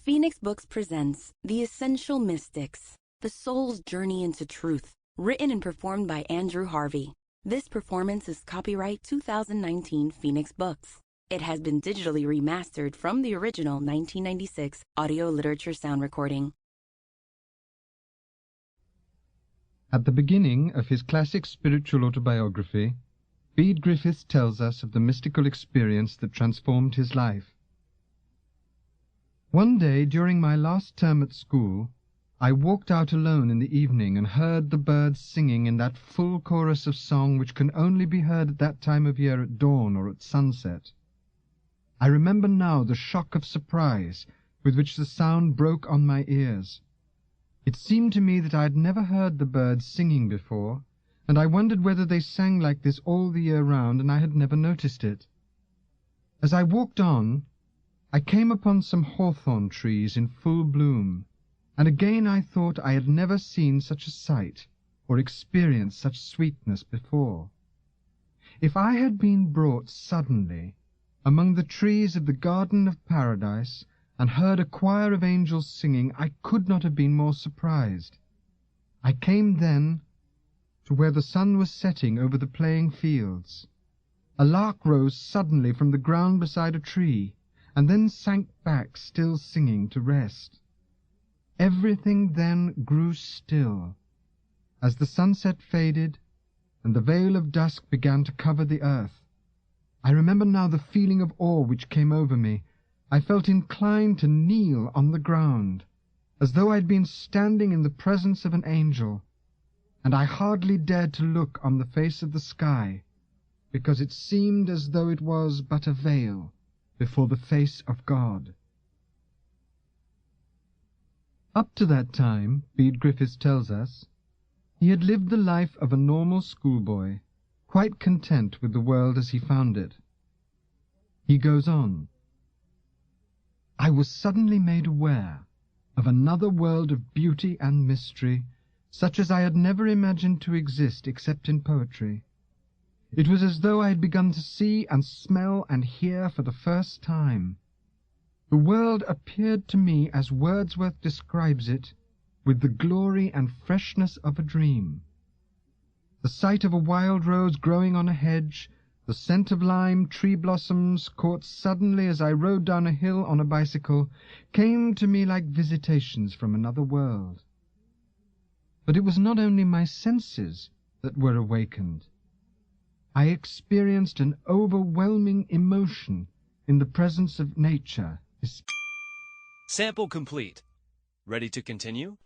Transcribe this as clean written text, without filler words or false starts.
Phoenix Books presents The Essential Mystics, The Soul's Journey into Truth, written and performed by Andrew Harvey. This performance is copyright 2019 Phoenix Books. It has been digitally remastered from the original 1996 audio literature sound recording. At the beginning of his classic spiritual autobiography, Bede Griffiths tells us of the mystical experience that transformed his life. One day during my last term at school, I walked out alone in the evening and heard the birds singing in that full chorus of song which can only be heard at that time of year at dawn or at sunset. I remember now the shock of surprise with which the sound broke on my ears. It seemed to me that I had never heard the birds singing before, and I wondered whether they sang like this all the year round, and I had never noticed it. As I walked on, I came upon some hawthorn trees in full bloom, and again I thought I had never seen such a sight or experienced such sweetness before. If I had been brought suddenly among the trees of the Garden of Paradise and heard a choir of angels singing, I could not have been more surprised. I came then to where the sun was setting over the playing fields. A lark rose suddenly from the ground beside a tree, and then sank back, still singing, to rest. Everything then grew still, as the sunset faded, and the veil of dusk began to cover the earth. I remember now the feeling of awe which came over me. I felt inclined to kneel on the ground, as though I had been standing in the presence of an angel, and I hardly dared to look on the face of the sky, because it seemed as though it was but a veil before the face of God. Up to that time, Bede Griffiths tells us, he had lived the life of a normal schoolboy, quite content with the world as he found it. He goes on, I was suddenly made aware of another world of beauty and mystery, such as I had never imagined to exist except in poetry. It was as though I had begun to see and smell and hear for the first time. The world appeared to me, as Wordsworth describes it, with the glory and freshness of a dream. The sight of a wild rose growing on a hedge, the scent of lime tree blossoms caught suddenly as I rode down a hill on a bicycle, came to me like visitations from another world. But it was not only my senses that were awakened. I experienced an overwhelming emotion in the presence of nature. Sample complete. Ready to continue?